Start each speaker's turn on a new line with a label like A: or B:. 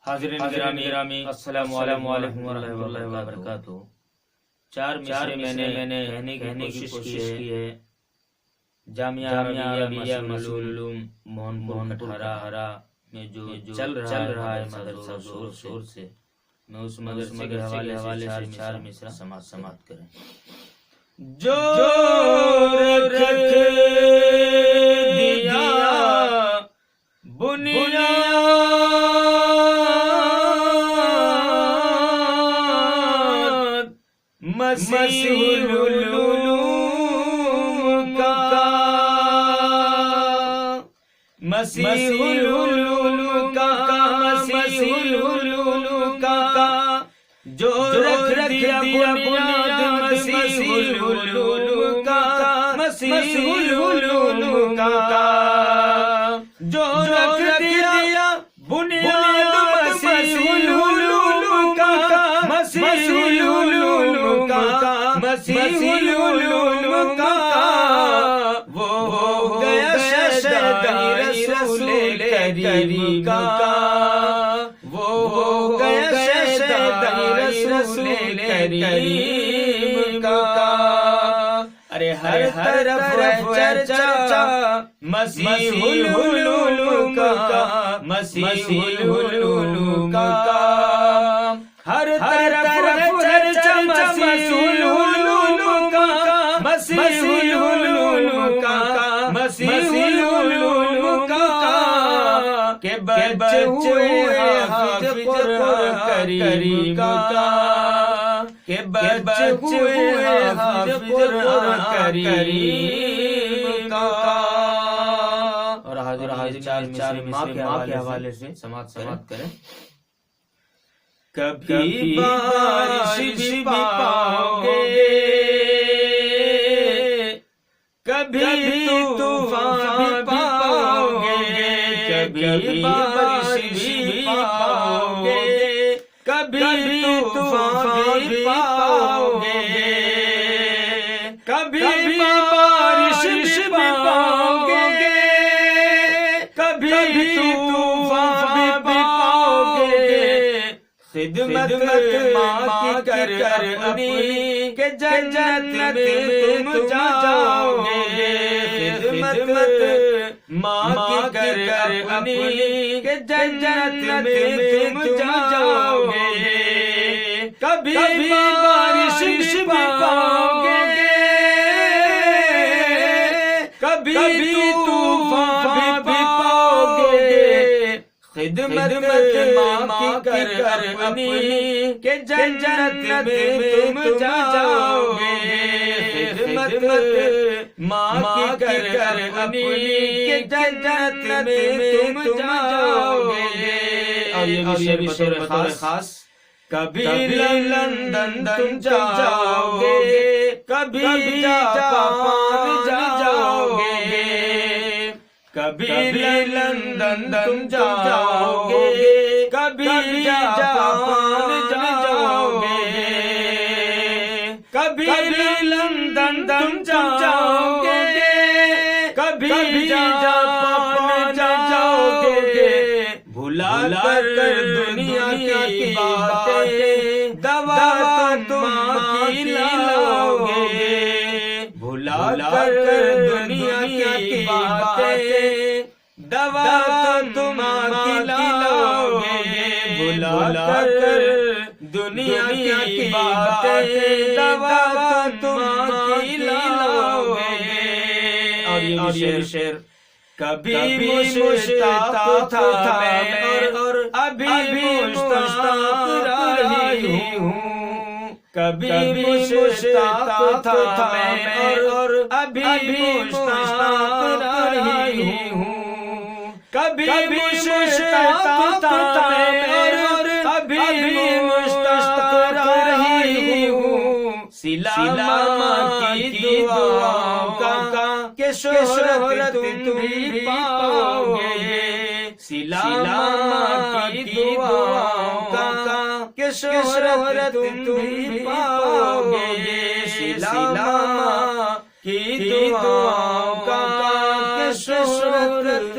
A: حاضرین گرامی السلام علیکم ورحمۃ اللہ وبرکاتہ۔ چار میں نے کہنے کی کوشش کی ہے۔ جامعہ عربیہ مسلم موہن 18 میں جو چل رہا ہے مدرسہ زور سے، میں اس مدرسے کے حوالے سے چار مصرع سماعت کریں۔ جو رکھ دیا بنیاد مسیح العلوم کا، مسیح العلوم کا، مسیح العلوم کا، جو رکھ دیا بنیاد مسیح العلوم کا، مسیح العلوم کا، جو رکھ دیا بنیاد مسیح العلوم کا، مسیح العلوم کا، مسیح العلوم کا، وہ ہو گیا شہدائے رسول کریم کا، وہ ہو گیا شہدائے رسول کریم کا۔ ارے ہر طرف چرچا مسیح العلوم کا، مسیح العلوم کا، ہر طرف چرچا مسیح العلوم کا، مسیح العلوم کا، مسیح العلوم کا، کہ بچے ہوئے حافظ قرآن کریم کا، کہ بچے ہوئے حافظ قرآن کریم کا۔ اور حاضر چار ماں کے حوالے سے سماعت کریں۔ کبھی بارش بھی پاؤ گے، کبھی طوفان بھی پاؤ گے، کبھی بارش بھی پاؤ گے، کبھی طوفان بھی پاؤ گے، کبھی بارش بھی پاؤ گے، کبھی طوفان بھی پاؤ گے۔ خدمت ماں کی کر اپنی کہ جنت میں تم جاؤ گے، خدمت ماں کی کر اپنی کہ جنت میں تم جاؤ گے، کبھی بارش بھی پاؤ گے، کبھی طوفان بھی پاؤ گے۔ خدمت ماں کی کر اپنی کہ جنت میں تم جاؤ گے، خدمت ماں کی کر اپنی کہ جنت میں تم جاؤ گے۔ اور یہ بطور خاص کبھی لندن تم جاؤ گے، کبھی جاپان جاؤ گے، کبھی لندن تم جاؤ گے، کبھی جاپان جاؤ گے، کبھی لندن تم جاؤ گے، کبھی جاپان جاؤ گے۔ بھلا کر دنیا کی باتیں دوا تم کی لاؤ گے، بھلا کر دنیا کی باتیں دوا تم کی لاؤ گے، بھلا کر دنیا کی باتیں دوا تم کی لاؤ گے۔ اور یہ شعر کبھی مشتاق تھا میں اور ابھی مشتاق رہی ہوں، کبھی مشتاق تھا میں اور ابھی مشتاق رہی ہوں، کبھی مشتاق تھا میں اور ابھی مشتاق رہی ہوں۔ صلہ ماں کی دعاؤں کا کہ شہرت تم بھی پاؤ گے، صلہ ماں کی دعاؤں کا کہ شہرت تم بھی پاؤ گے، صلہ ماں کی دعاؤں کا کہ شہرت